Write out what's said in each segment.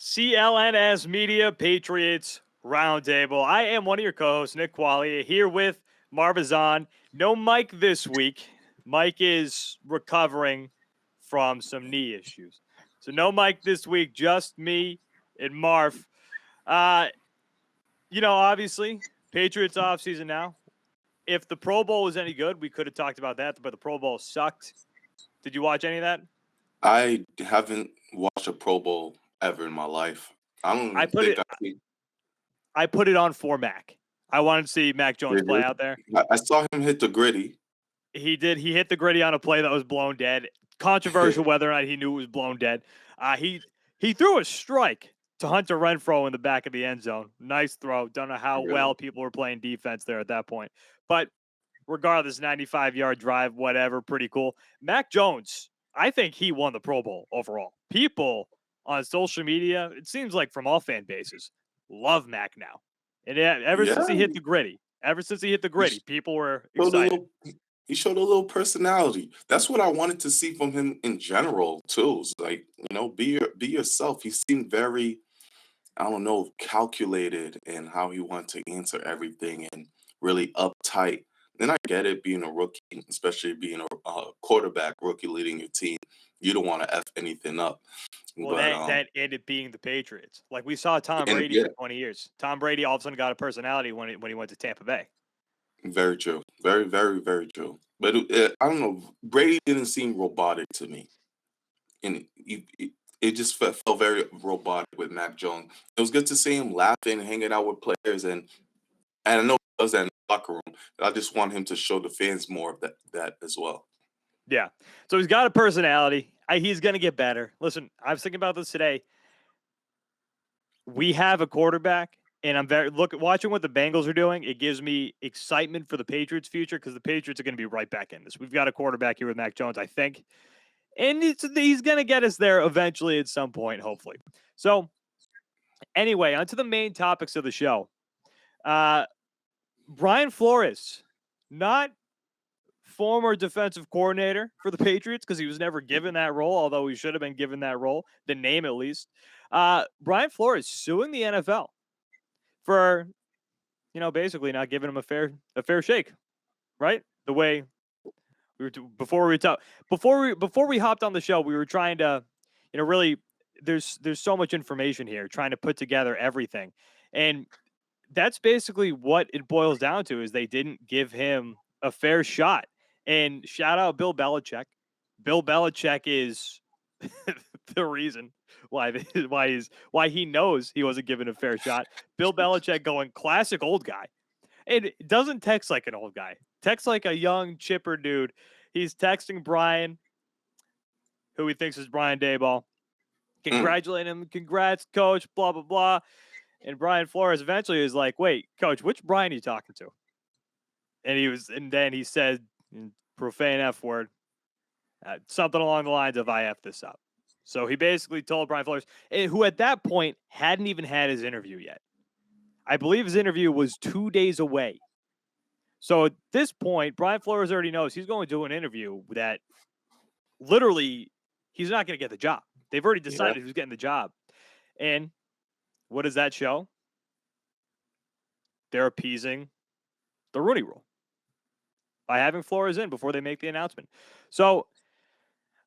CLNS Media Patriots Roundtable. I am one of your co-hosts, Nick Quaglia, here with Marv Ezhan. No Mike this week. Mike is recovering from some knee issues. So no Mike this week, just me and Marv. Obviously, Patriots offseason now. If the Pro Bowl was any good, we could have talked about that, but the Pro Bowl sucked. Did you watch any of that? I haven't watched a Pro Bowl ever in my life. I don't even think I put it on for Mac. I wanted to see Mac Jones play out there. I saw him hit the gritty. He did. He hit the gritty on a play that was blown dead. Controversial whether or not he knew it was blown dead. He threw a strike to Hunter Renfrow in the back of the end zone. Nice throw. Don't know how well people were playing defense there at that point. But regardless, 95-yard drive, whatever, pretty cool. Mac Jones, I think he won the Pro Bowl overall. People on social media, it seems like from all fan bases, love Mac now. And since he hit the gritty, people were excited. He showed a little personality. That's what I wanted to see from him in general, too. It's like, be yourself. He seemed very, calculated in how he wanted to answer everything and really uptight. And I get it, being a rookie, especially being a quarterback rookie leading your team, you don't want to F anything up. Well, that ended being the Patriots. Like we saw Tom Brady for 20 years. Tom Brady all of a sudden got a personality when he went to Tampa Bay. Very true. Very, very, very true. But I don't know. Brady didn't seem robotic to me. And it just felt very robotic with Mac Jones. It was good to see him laughing, hanging out with players. And I know he does that in the locker room. But I just want him to show the fans more of that as well. Yeah. So he's got a personality. He's going to get better. Listen, I was thinking about this today. We have a quarterback. And I'm watching what the Bengals are doing. It gives me excitement for the Patriots' future because the Patriots are going to be right back in this. We've got a quarterback here with Mac Jones, I think, and he's going to get us there eventually at some point, hopefully. So, anyway, onto the main topics of the show. Brian Flores, not former defensive coordinator for the Patriots because he was never given that role, although he should have been given that role, the name at least. Brian Flores suing the NFL. For, basically not giving him a fair shake, right? The way we were before we hopped on the show, we were trying to, really there's so much information here, trying to put together everything, and that's basically what it boils down to is they didn't give him a fair shot. And shout out Bill Belichick. Bill Belichick is the reason why he knows he wasn't given a fair shot. Bill Belichick going classic old guy. And doesn't text like an old guy. Text like a young, chipper dude. He's texting Brian, who he thinks is Brian Daboll, congratulating him. Congrats, coach, blah, blah, blah. And Brian Flores eventually is like, wait, coach, which Brian are you talking to? And then he said, profane F word, something along the lines of, I F this up. So he basically told Brian Flores, who at that point hadn't even had his interview yet. I believe his interview was 2 days away. So at this point, Brian Flores already knows he's going to do an interview that literally he's not going to get the job. They've already decided who's getting the job. And what does that show? They're appeasing the Rooney Rule by having Flores in before they make the announcement. So,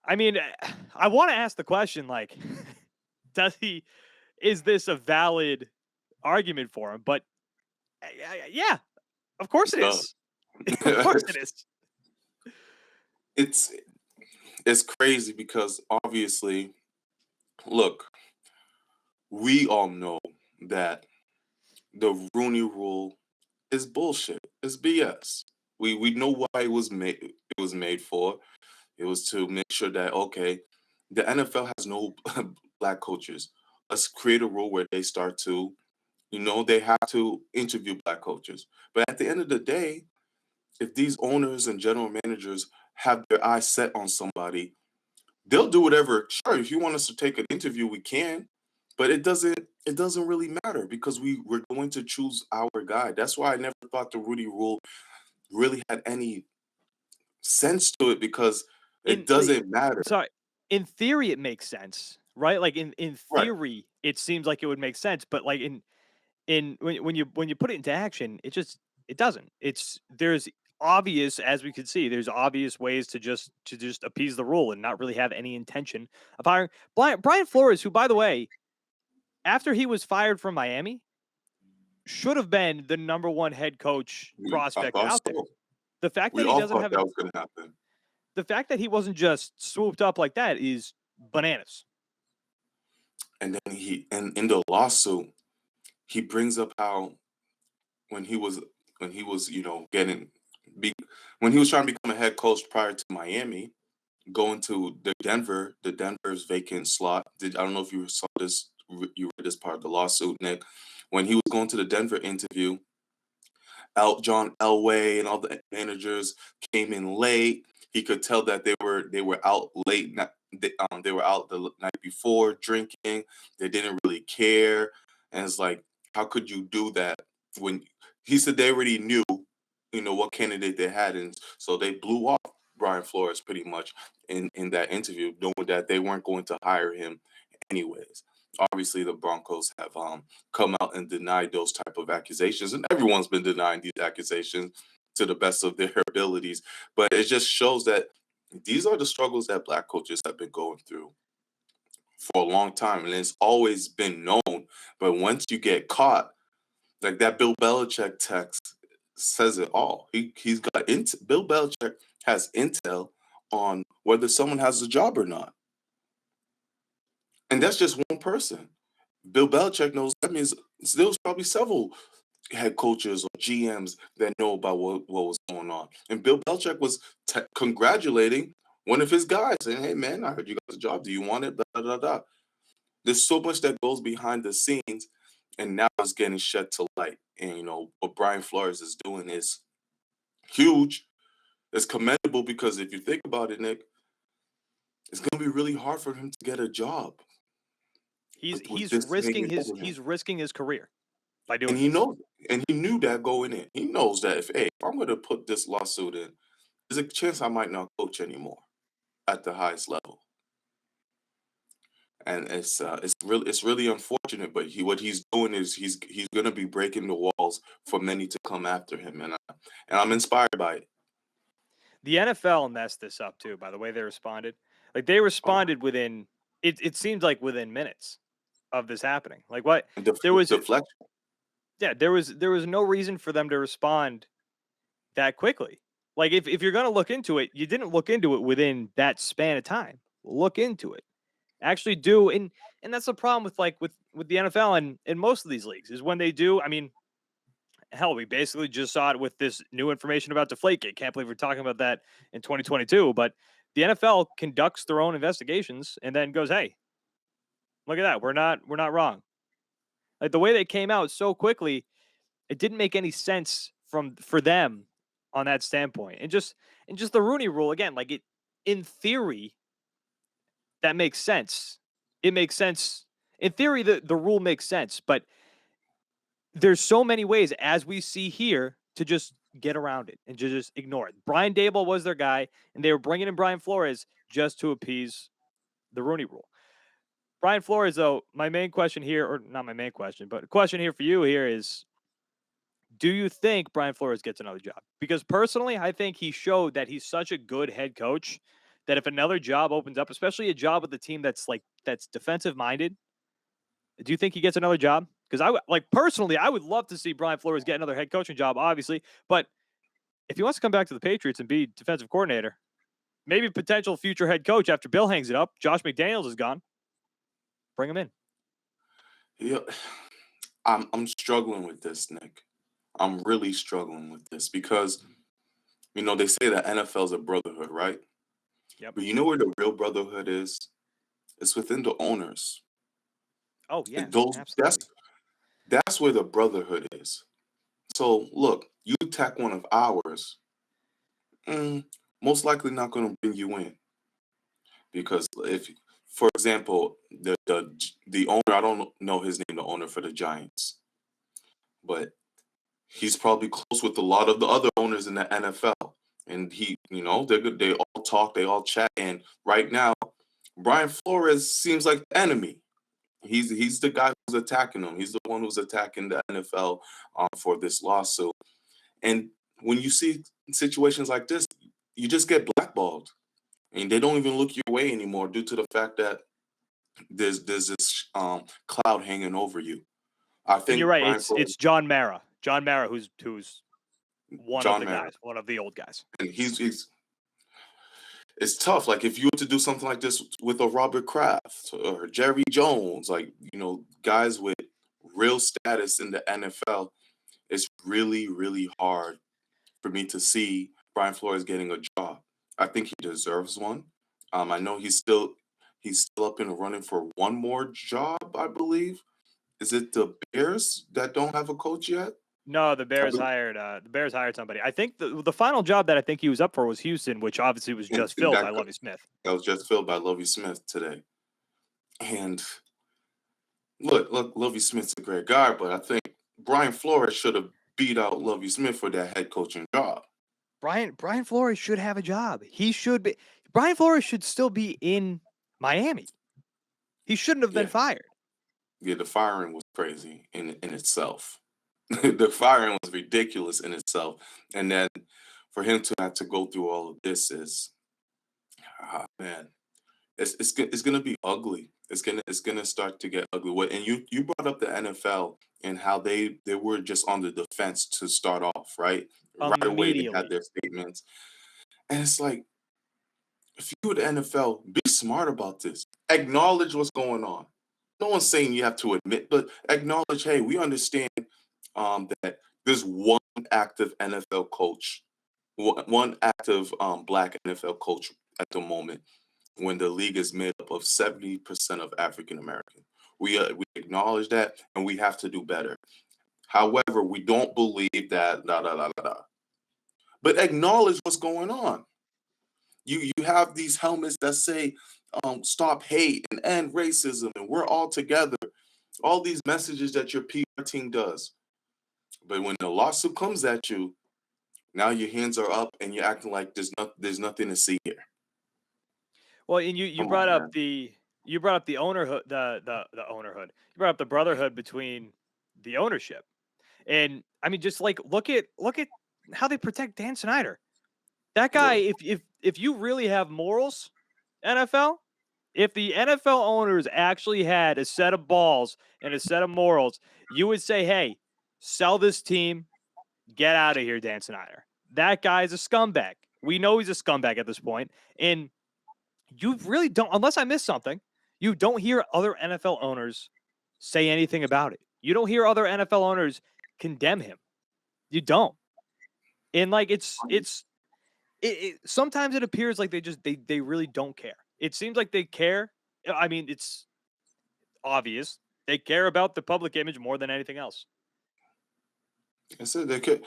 I mean, I want to ask the question, like, is this a valid argument for him? But yeah, of course it is. Of course it is. It's crazy because obviously, look, we all know that the Rooney Rule is bullshit. It's BS. We know why it was made. It was made for. It was to make sure that, okay, the NFL has no black coaches. Let's create a rule where they start to, they have to interview black coaches. But at the end of the day, if these owners and general managers have their eyes set on somebody, they'll do whatever. Sure, if you want us to take an interview, we can. But it doesn't really matter because we're going to choose our guy. That's why I never thought the Rooney Rule really had any sense to it because it doesn't matter. Sorry. In theory, it makes sense. right? Like in Right. theory, it seems like it would make sense, but like in when you put it into action, it doesn't. There's obvious, as we could see, there's obvious ways to just appease the rule and not really have any intention of hiring Brian Flores, who, by the way, after he was fired from Miami, should have been the number one head coach I prospect thought out there. so. The fact We that he all doesn't thought have that was going to happen. the fact that he wasn't just swooped up like that is bananas. And then and in the lawsuit, he brings up how when he was you know when he was trying to become a head coach prior to Miami, going to the Denver's vacant slot. I don't know if you saw this, you read this part of the lawsuit, Nick. When he was going to the Denver interview, John Elway and all the managers came in late. He could tell that they were out late. They were out the night before drinking. They didn't really care, and it's like, how could you do that when he said they already knew, you know, what candidate they had, and so they blew off Brian Flores pretty much in that interview, knowing that they weren't going to hire him anyways. Obviously, the Broncos have come out and denied those type of accusations, and everyone's been denying these accusations to the best of their abilities. But it just shows that these are the struggles that black coaches have been going through for a long time, and it's always been known. But once you get caught, like that Bill Belichick text says it all. He's got Bill Belichick has intel on whether someone has a job or not, and that's just one person. Bill Belichick knows that means there was probably several head coaches or GMs that know about what was going on. And Bill Belichick was congratulating one of his guys, saying, "Hey man, I heard you got a job. Do you want it?" Blah, blah, blah. There's so much that goes behind the scenes, and now it's getting shed to light. And you know what Brian Flores is doing is huge. It's commendable because if you think about it, Nick, it's going to be really hard for him to get a job with this hanging over him. He's risking his career by And doing he this. knows and he knew that going in. He knows that if I'm gonna put this lawsuit in, there's a chance I might not coach anymore at the highest level. And it's really unfortunate, but what he's doing is he's gonna be breaking the walls for many to come after him, and I'm inspired by it. The NFL messed this up too, by the way they responded. Like they Oh, responded within it seemed like within minutes of this happening. Like what and there was deflection. yeah, there was no reason for them to respond that quickly. Like if you're gonna look into it, you didn't look into it within that span of time. Look into it. Actually do and that's the problem with with the NFL and most of these leagues is when they do, I mean, hell, we basically just saw it with this new information about Deflategate. Can't believe we're talking about that in 2022. But the NFL conducts their own investigations and then goes, "Hey, look at that. We're not wrong." Like the way they came out so quickly, it didn't make any sense for them on that standpoint. And just the Rooney Rule again, like it in theory that makes sense. It makes sense in theory. The rule makes sense, but there's so many ways, as we see here, to just get around it and to just ignore it. Brian Dable was their guy, and they were bringing in Brian Flores just to appease the Rooney Rule. Brian Flores, though, my main question here, or not my main question, but a question here for you here is, do you think Brian Flores gets another job? Because personally, I think he showed that he's such a good head coach that if another job opens up, especially a job with a team that's defensive minded, do you think he gets another job? Because like personally, I would love to see Brian Flores get another head coaching job, obviously. But if he wants to come back to the Patriots and be defensive coordinator, maybe potential future head coach after Bill hangs it up, Josh McDaniels is gone. Bring him in. Yeah, I'm struggling with this, Nick. I'm really struggling with this because you know they say that NFL is a brotherhood, right? Yep. But you know where the real brotherhood is? It's within the owners. Oh And yes, those absolutely. that's where the brotherhood is. So look, you attack one of ours, mm, most likely not going to bring you in because if, for example, the owner, I don't know his name, the owner for the Giants, but he's probably close with a lot of the other owners in the NFL, and he, you know, they're good. They all talk, they all chat, and right now Brian Flores seems like the enemy. He's the guy who's attacking him. He's the one who's attacking the NFL for this lawsuit. And when you see situations like this, you just get blackballed, and they don't even look your way anymore due to the fact that there's this cloud hanging over you. I And you're think right. Brian Flores, It's John Mara. John Mara, who's one of John the Mara, guys, one of the old guys. and he's it's tough. Like if you were to do something like this with a Robert Kraft or Jerry Jones, like guys with real status in the NFL, it's really, really hard for me to see Brian Flores getting a job. I think he deserves one. I know he's still up in the running for one more job, I believe. Is it the Bears that don't have a coach yet? No, the I Bears believe, hired somebody. I think the final job that I think he was up for was Houston, which obviously was just and filled by that Lovie Smith. that was just filled by Lovie Smith today. And look, Lovie Smith's a great guy, but I think Brian Flores should have beat out Lovie Smith for that head coaching job. Brian Flores should have a job. He should be. Brian Flores should still be in Miami. He shouldn't have been Yeah, fired. yeah, the firing was crazy in itself. The firing was ridiculous in itself, and then for him to have to go through all of this is, man, it's gonna be ugly. It's gonna start to get ugly. And you brought up the NFL and how they were just on the defense to start off, right? Right away they had Immediately. their statements, and it's like if you were the NFL, be smart about this. Acknowledge what's going on. No one's saying you have to admit, but acknowledge, hey, we understand that there's one active NFL coach, one active black NFL coach at the moment when the league is made up of 70% of African American. We acknowledge that and we have to do better. However, we don't believe that da da da da da. But acknowledge what's going on. You have these helmets that say stop hate and end racism and we're all together. All these messages that your PR team does. But when the lawsuit comes at you, now your hands are up and you're acting like there's nothing to see here. Well, and you Come brought on, up man. the ownerhood, the ownerhood. You brought up the brotherhood between the ownership. And I mean, just like look at how they protect Dan Snyder. That guy, Look, if you really have morals, NFL, if the NFL owners actually had a set of balls and a set of morals, you would say, hey, sell this team, get out of here, Dan Snyder. That guy's a scumbag. We know he's a scumbag at this point. And you really don't, unless I missed something, you don't hear other NFL owners say anything about it. You don't hear other NFL owners condemn him. You don't. And like sometimes it appears like they really don't care. It seems like they care. I mean, it's obvious they care about the public image more than anything else. I said they could.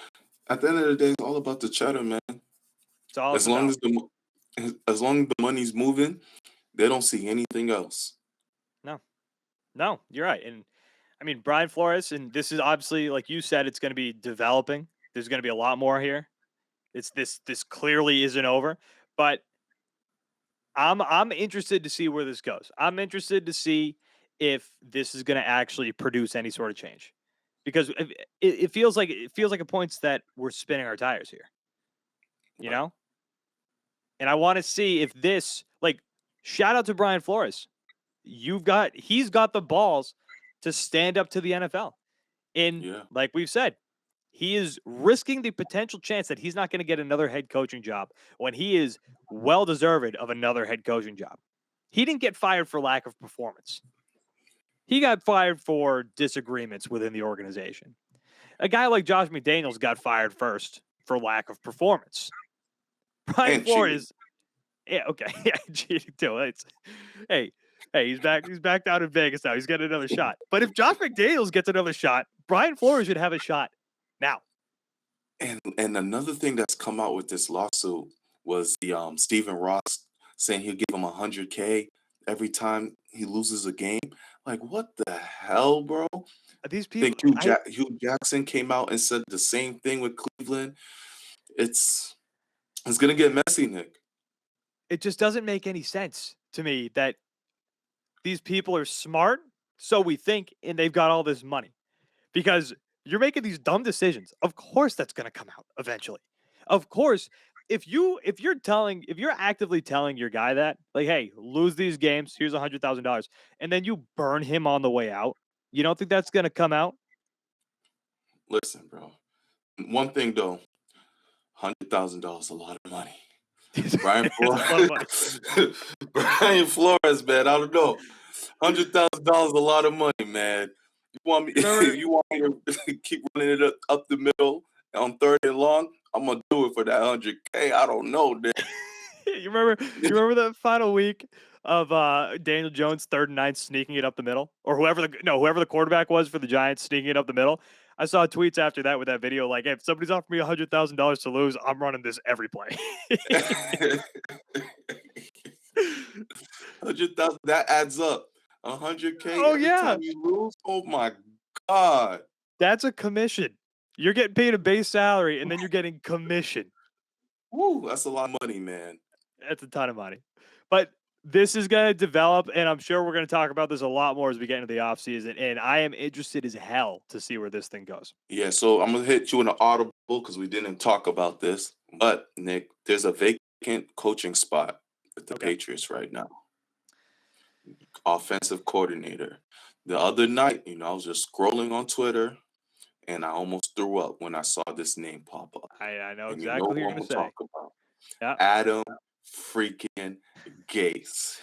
At the end of the day, it's all about the cheddar, man. It's all it's As long about. as as long as the money's moving, they don't see anything else. No, no, you're right. And I mean, Brian Flores, and this is obviously, like you said, it's going to be developing. There's going to be a lot more here. It's this clearly isn't over, but I'm interested to see where this goes. I'm interested to see if this is going to actually produce any sort of change, because it feels like a points that we're spinning our tires here, you Right. know. And I want to see if this, like, shout out to Brian Flores. He's got the balls to stand up to the NFL. And Yeah. like we've said, he is risking the potential chance that he's not going to get another head coaching job when he is well deserved of another head coaching job. He didn't get fired for lack of performance. He got fired for disagreements within the organization. A guy like Josh McDaniels got fired first for lack of performance. Brian And cheating. Flores, yeah, okay, yeah, cheating too. Hey, he's back. He's back down in Vegas now. He's getting another shot. But if Josh McDaniels gets another shot, Brian Flores should have a shot now. And another thing that's come out with this lawsuit was the Stephen Ross saying he'll give him 100K every time he loses a game. Like what the hell, bro? These I think people, Hugh Jackson came out and said the same thing with Cleveland. It's gonna get messy, Nick. it just doesn't make any sense. to me that these people are smart, so we think, and they've got all this money. Because you're making these dumb decisions. Of course that's going to come out eventually. Of course, if you're actively telling your guy that, like, hey, lose these games, here's $100,000, and then you burn him on the way out, you don't think that's going to come out? Listen, bro. One thing though, $100,000 a lot of money. Brian It's a lot of money. Flores, Brian Flores, man. I don't know. $100,000 a lot of money, man. You want me? Remember, You want me to keep running it up the middle on third and long? I'm gonna do it for that 100K. I don't know, dude. you remember the final week of Daniel Jones 3rd and 9 sneaking it up the middle, or whoever the quarterback was for the Giants sneaking it up the middle. I saw tweets after that with that video like, hey, if somebody's offering me $100,000 to lose, I'm running this every play. 100,000, that adds up. 100K Oh every yeah, time you lose. Oh my God. that's a commission. You're getting paid a base salary, and then you're getting commission. Woo, that's a lot of money, man. That's a ton of money. But this is going to develop, and I'm sure we're going to talk about this a lot more as we get into the offseason. And I am interested as hell to see where this thing goes. Yeah, so I'm gonna hit you in an audible because we didn't talk about this. But Nick, there's a vacant coaching spot with the Okay. Patriots right now. Offensive coordinator. The other night, I was just scrolling on Twitter and I almost threw up when I saw this name pop up. I know And exactly who who you're I'm going to gonna say. talk about. Yeah. Adam freaking Gase.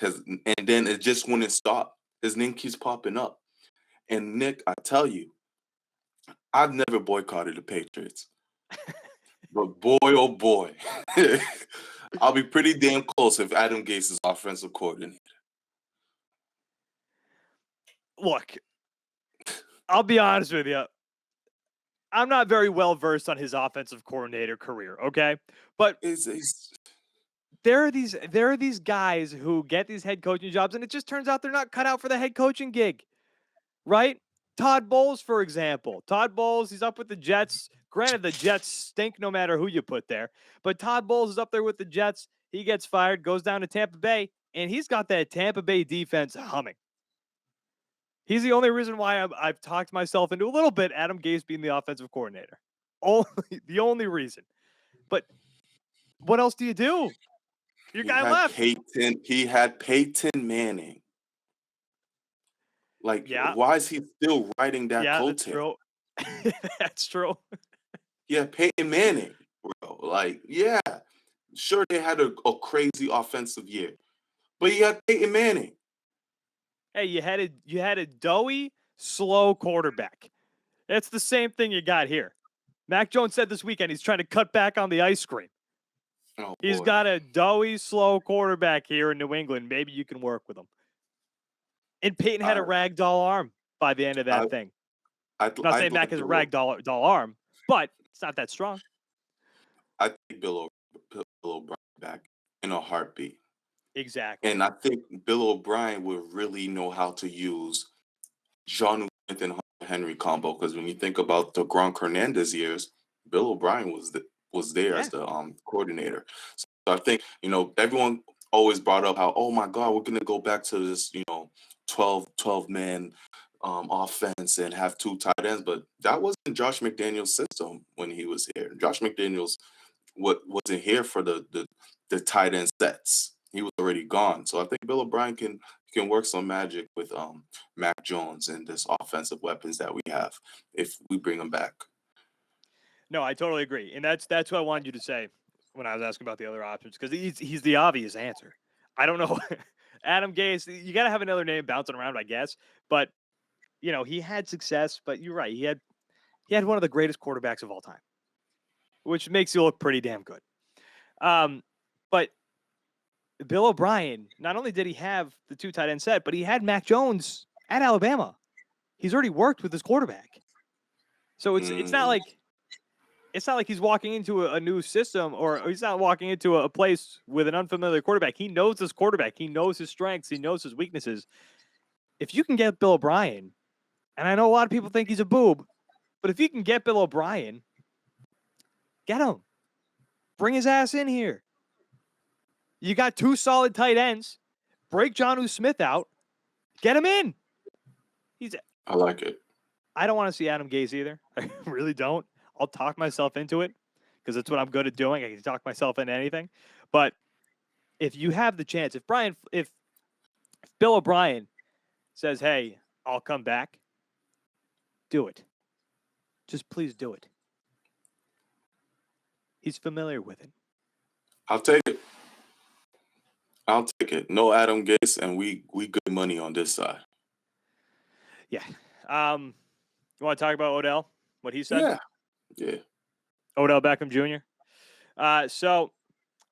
And then it just wouldn't stop. His name keeps popping up. And Nick, I tell you, I've never boycotted the Patriots. But boy, oh boy, I'll be pretty damn close if Adam Gase is offensive coordinator. Look, I'll be honest with you. I'm not very well versed on his offensive coordinator career, okay? But It's there are these guys who get these head coaching jobs, and it just turns out they're not cut out for the head coaching gig, right? Todd Bowles, for example. Todd Bowles, he's up with the Jets. Granted, the Jets stink no matter who you put there, but Todd Bowles is up there with the Jets. He gets fired, goes down to Tampa Bay, and he's got that Tampa Bay defense humming. He's the only reason why I've talked myself into a little bit Adam Gase being the offensive coordinator. The only reason. But what else do you do? Your guy left. He had Peyton Manning. Like, Yeah. why is he still riding that Yeah, that's coattail? true. That's true. Yeah, Peyton Manning, bro. Like, yeah, sure they had a crazy offensive year, but you had Peyton Manning. Hey, you had a doughy, slow quarterback. It's the same thing you got here. Mac Jones said this weekend he's trying to cut back on the ice cream. Oh, He's boy. got a doughy, slow quarterback here in New England. Maybe you can work with him. And Peyton had a ragdoll arm by the end of that thing. I'm not saying Mac has a ragdoll arm, but it's not that strong. I think Bill O'Brien back in a heartbeat. Exactly. And I think Bill O'Brien would really know how to use John Smith and Henry combo, because when you think about the Gronk Hernandez years, Bill O'Brien was there as the coordinator. So I think, everyone always brought up how, oh my God, we're going to go back to this, 12 man offense and have 2 tight ends. But that wasn't Josh McDaniels' system when he was here. Josh McDaniels wasn't here for the tight end sets. He was already gone. So I think Bill O'Brien can work some magic with Mac Jones and this offensive weapons that we have if we bring him back. No, I totally agree. And that's what I wanted you to say when I was asking about the other options, because he's the obvious answer. I don't know. Adam Gase, you got to have another name bouncing around, I guess. But, he had success, but you're right. He had one of the greatest quarterbacks of all time, which makes you look pretty damn good. But Bill O'Brien, not only did he have the 2 tight end set, but he had Mac Jones at Alabama. He's already worked with his quarterback. So it's not like he's walking into a new system, or he's not walking into a place with an unfamiliar quarterback. He knows his quarterback. He knows his strengths. He knows his weaknesses. If you can get Bill O'Brien, and I know a lot of people think he's a boob, but if you can get Bill O'Brien, get him. Bring his ass in here. You got 2 solid tight ends. break Jonnu Smith out, get him in. I like it. I don't want to see Adam Gase either. I really don't. I'll talk myself into it because that's what I'm good at doing. I can talk myself into anything. But if you have the chance, if Bill O'Brien says, "Hey, I'll come back," do it. Just please do it. He's familiar with it. I'll take it. I'll take it. No Adam Gase, and we good money on this side. Yeah. You want to talk about Odell? What he said? Yeah. Odell Beckham Jr. So,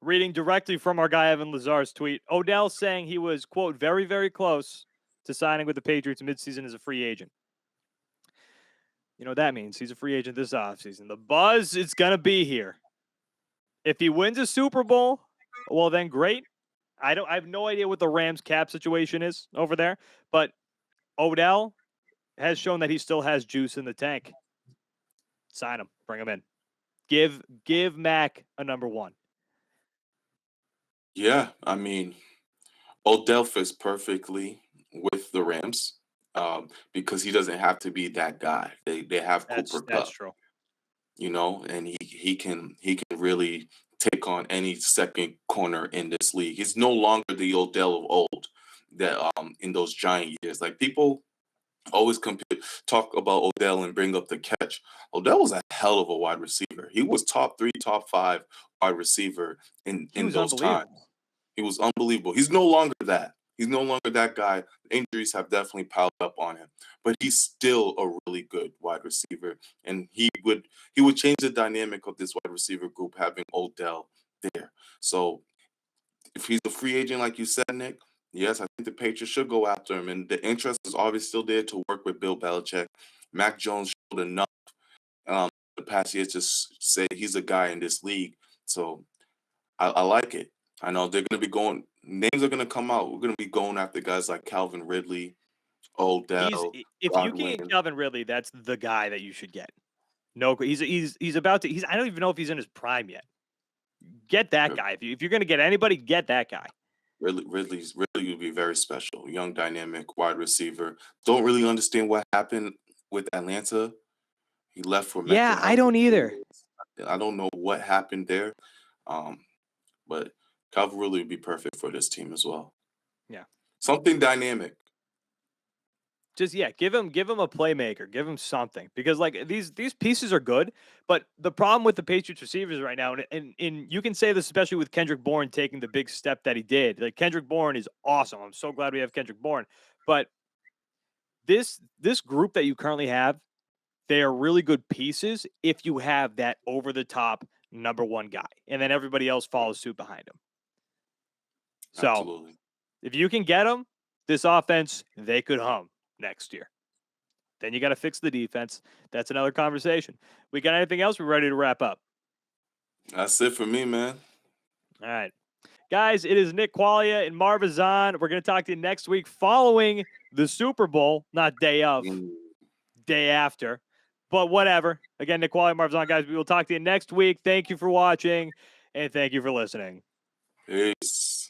reading directly from our guy Evan Lazar's tweet, Odell saying he was, quote, very, very close to signing with the Patriots midseason as a free agent. You know what that means? He's a free agent this offseason. The buzz is going to be here. If he wins a Super Bowl, well, then great. I have no idea what the Rams cap situation is over there, but Odell has shown that he still has juice in the tank. Sign him. Bring him in. Give Mac a number one. Yeah, I mean, Odell fits perfectly with the Rams because he doesn't have to be that guy. They have Cooper That's Kupp, true. and he can really take on any second corner in this league. He's no longer the Odell of old that in those Giant years. Like people always talk about Odell and bring up the catch. Odell was a hell of a wide receiver. He was top 3, top 5 wide receiver in He was those times. unbelievable. He was unbelievable. He's no longer that. He's no longer that guy. Injuries have definitely piled up on him, but he's still a really good wide receiver, and he would change the dynamic of this wide receiver group having Odell there. So if he's a free agent, like you said, Nick, yes, I think the Patriots should go after him, and the interest is obviously still there to work with Bill Belichick. Mac Jones showed enough the past years to say he's a guy in this league. So I like it. I know they're going to be names are going to come out. We're going to be going after guys like Calvin Ridley, Odell, If you can Godwin. get Calvin Ridley, that's the guy that you should get. No, he's about to. I don't even know if he's in his prime yet. Get that guy. If you're going to get anybody, get that guy. Ridley would be very special. Young, dynamic wide receiver. Don't really understand what happened with Atlanta. He left for mental Yeah, health. I don't either. I don't know what happened there, but Calvin Ridley would be perfect for this team as well. Yeah, something dynamic. Just give him a playmaker, give him something, because like these pieces are good, but the problem with the Patriots receivers right now, and you can say this especially with Kendrick Bourne taking the big step that he did. Like Kendrick Bourne is awesome. I'm so glad we have Kendrick Bourne, but this group that you currently have, they are really good pieces if you have that over the top number one guy, and then everybody else follows suit behind him. So Absolutely. if you can get them, this offense, they could hum next year. Then you got to fix the defense. That's another conversation. We got anything else? We're ready to wrap up. That's it for me, man. All right. Guys, it is Nick Quaglia and Marv Ezhan. We're going to talk to you next week following the Super Bowl, not day of, day after. But whatever. Again, Nick Quaglia and Marv Ezhan, guys. We will talk to you next week. Thank you for watching, and thank you for listening. Peace.